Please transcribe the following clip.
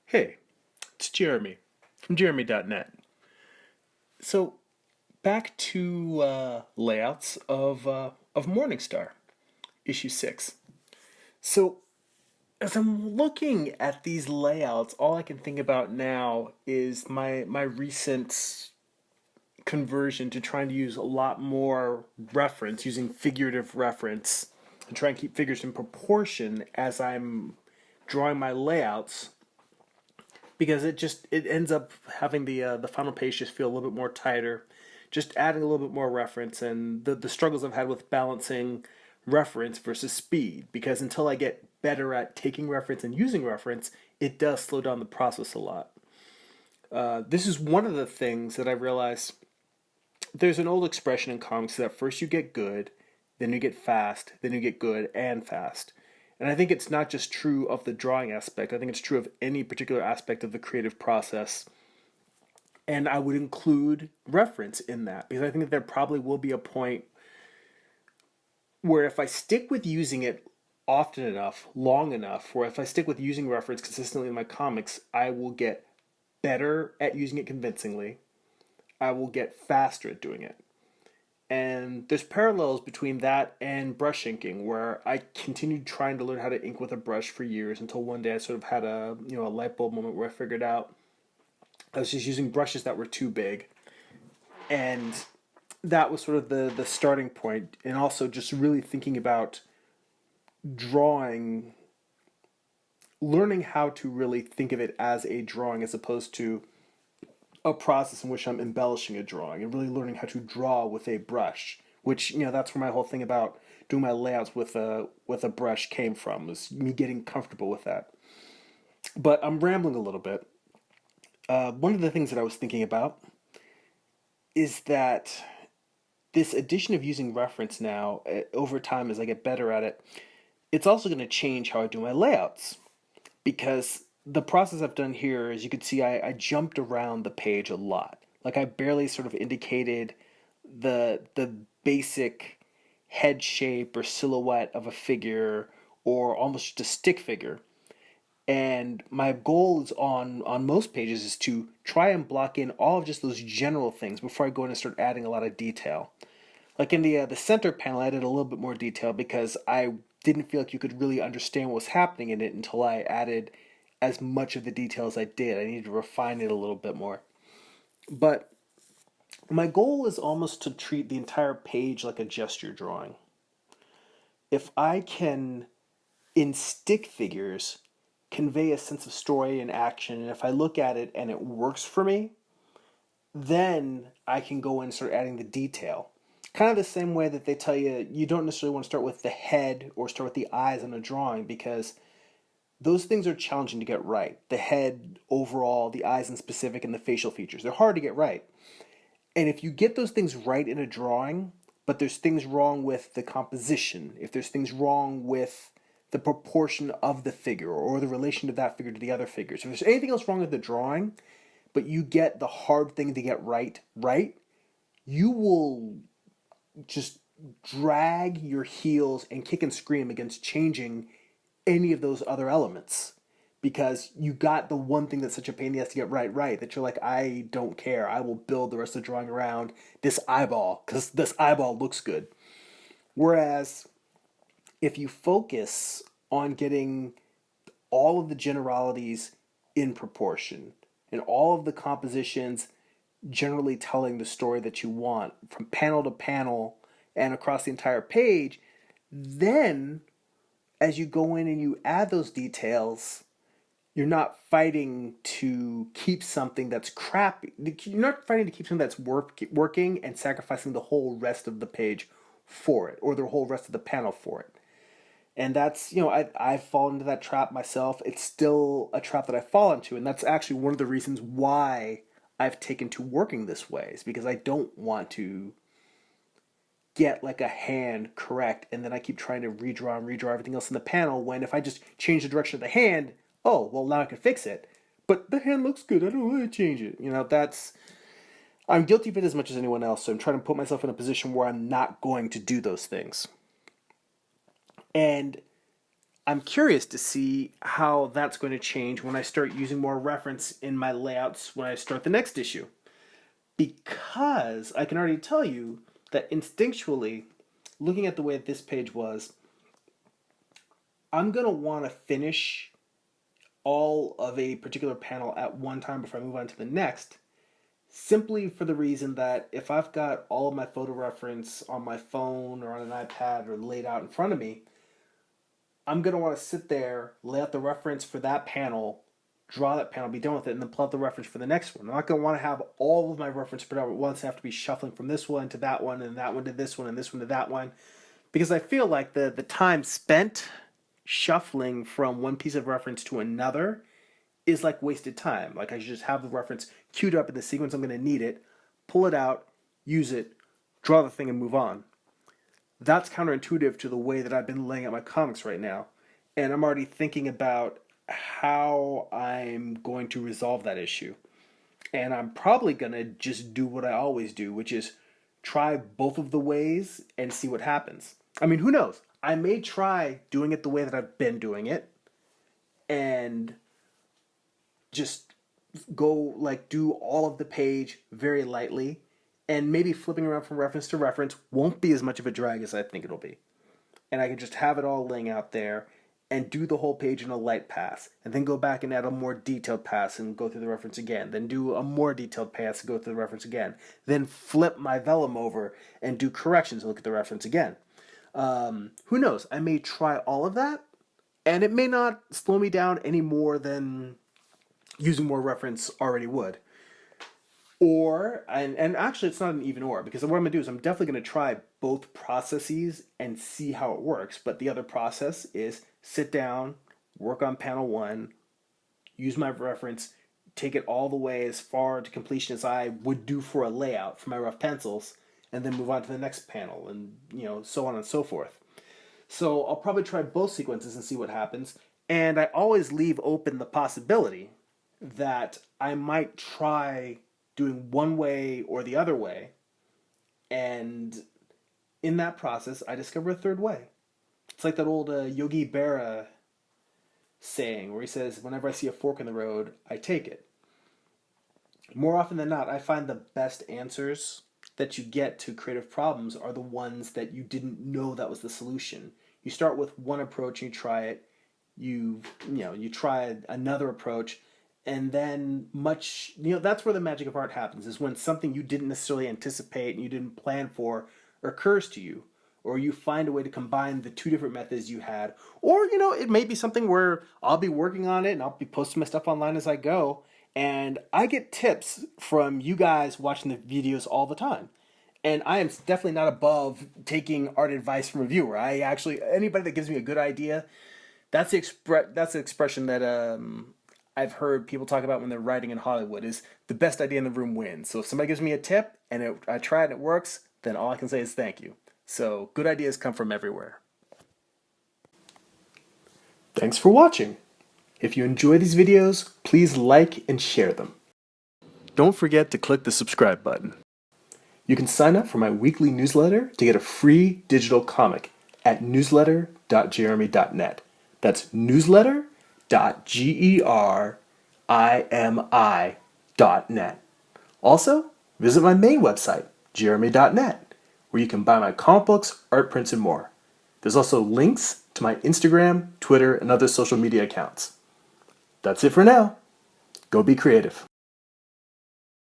Hey, it's Jeremy from Jeremy.net. So back to layouts of Morningstar, issue 6. So as I'm looking at these layouts, all I can think about now is my recent conversion to trying to use a lot more reference, using figurative reference, and try and keep figures in proportion as I'm drawing my layouts, because it ends up having the final page just feel a little bit more tighter, just adding a little bit more reference, and the struggles I've had with balancing reference versus speed, because until I get better at taking reference and using reference, it does slow down the process a lot. This is one of the things that I realized. There's an old expression in comics that first you get good, then you get fast, then you get good and fast. And I think it's not just true of the drawing aspect, I think it's true of any particular aspect of the creative process. And I would include reference in that, because I think that there probably will be a point where if I stick with using it often enough, long enough, where if I stick with using reference consistently in my comics, I will get better at using it convincingly. I will get faster at doing it. And there's parallels between that and brush inking, where I continued trying to learn how to ink with a brush for years until one day I sort of had a light bulb moment where I figured out I was just using brushes that were too big, and that was sort of the starting point. And also just really thinking about drawing, learning how to really think of it as a drawing as opposed to a process in which I'm embellishing a drawing, and really learning how to draw with a brush. Which, that's where my whole thing about doing my layouts with a brush came from, was me getting comfortable with that. But I'm rambling a little bit. One of the things that I was thinking about is that this addition of using reference now, over time as I get better at it, it's also going to change how I do my layouts, because the process I've done here, as you can see, I jumped around the page a lot. Like, I barely sort of indicated the basic head shape or silhouette of a figure, or almost just a stick figure. And my goal is on most pages is to try and block in all of just those general things before I go in and start adding a lot of detail. Like in the center panel, I added a little bit more detail because I didn't feel like you could really understand what was happening in it until I added as much of the detail as I did. I needed to refine it a little bit more. But my goal is almost to treat the entire page like a gesture drawing. If I can, in stick figures, convey a sense of story and action, and if I look at it and it works for me, then I can go in and start adding the detail. Kind of the same way that they tell you you don't necessarily want to start with the head or start with the eyes on a drawing, because those things are challenging to get right. The head overall, the eyes in specific, and the facial features. They're hard to get right. And if you get those things right in a drawing, but there's things wrong with the composition, if there's things wrong with the proportion of the figure or the relation of that figure to the other figures, if there's anything else wrong with the drawing, but you get the hard thing to get right, you will just drag your heels and kick and scream against changing any of those other elements, because you got the one thing that's such a pain in the ass to get right, that you're like, I don't care, I will build the rest of the drawing around this eyeball because this eyeball looks good. Whereas if you focus on getting all of the generalities in proportion and all of the compositions generally telling the story that you want from panel to panel and across the entire page, then as you go in and you add those details, you're not fighting to keep something that's crappy. You're not fighting to keep something that's working and sacrificing the whole rest of the page for it, or the whole rest of the panel for it. And that's, I've fallen into that trap myself. It's still a trap that I fall into. And that's actually one of the reasons why I've taken to working this way, is because I don't want to get like a hand correct and then I keep trying to redraw and redraw everything else in the panel, when if I just change the direction of the hand, oh, well, now I can fix it. But the hand looks good, I don't want to change it. I'm guilty of it as much as anyone else, so I'm trying to put myself in a position where I'm not going to do those things. And I'm curious to see how that's going to change when I start using more reference in my layouts when I start the next issue. Because I can already tell you that instinctually, looking at the way this page was, I'm going to want to finish all of a particular panel at one time before I move on to the next, simply for the reason that if I've got all of my photo reference on my phone or on an iPad or laid out in front of me, I'm going to want to sit there, lay out the reference for that panel, draw that panel, be done with it, and then pull out the reference for the next one. I'm not going to want to have all of my reference spread out at once. I have to be shuffling from this one to that one, and that one to this one, and this one to that one, because I feel like the time spent shuffling from one piece of reference to another is like wasted time. Like I should just have the reference queued up in the sequence I'm going to need it, pull it out, use it, draw the thing, and move on. That's counterintuitive to the way that I've been laying out my comics right now. And I'm already thinking about how I'm going to resolve that issue. And I'm probably going to just do what I always do, which is try both of the ways and see what happens. I mean, who knows? I may try doing it the way that I've been doing it and just go like do all of the page very lightly, and maybe flipping around from reference to reference won't be as much of a drag as I think it'll be. And I can just have it all laying out there and do the whole page in a light pass, and then go back and add a more detailed pass and go through the reference again, then do a more detailed pass and go through the reference again, then flip my vellum over and do corrections and look at the reference again. Who knows? I may try all of that, and it may not slow me down any more than using more reference already would. Or, and actually it's not an even or, because what I'm going to do is I'm definitely going to try both processes and see how it works. But the other process is sit down, work on panel one, use my reference, take it all the way as far to completion as I would do for a layout for my rough pencils, and then move on to the next panel, and so on and so forth. So I'll probably try both sequences and see what happens. And I always leave open the possibility that I might try doing one way or the other way, and in that process I discover a third way. It's like that old Yogi Berra saying where he says, whenever I see a fork in the road, I take it. More often than not, I find the best answers that you get to creative problems are the ones that you didn't know that was the solution. You start with one approach and you try it, you try another approach, and then that's where the magic of art happens, is when something you didn't necessarily anticipate and you didn't plan for occurs to you, or you find a way to combine the two different methods you had. Or it may be something where I'll be working on it and I'll be posting my stuff online as I go, and I get tips from you guys watching the videos all the time. And I am definitely not above taking art advice from a viewer. Anybody that gives me a good idea, that's the expression that I've heard people talk about when they're writing in Hollywood, is the best idea in the room wins. So if somebody gives me a tip and I try it and it works, then all I can say is thank you. So good ideas come from everywhere. Thanks for watching. If you enjoy these videos, please like and share them. Don't forget to click the subscribe button. You can sign up for my weekly newsletter to get a free digital comic at newsletter.jeremy.net. That's newsletter.gerimi.net. Also, visit my main website, jeremy.net, where you can buy my comic books, art prints, and more. There's also links to my Instagram, Twitter, and other social media accounts. That's it for now. Go be creative.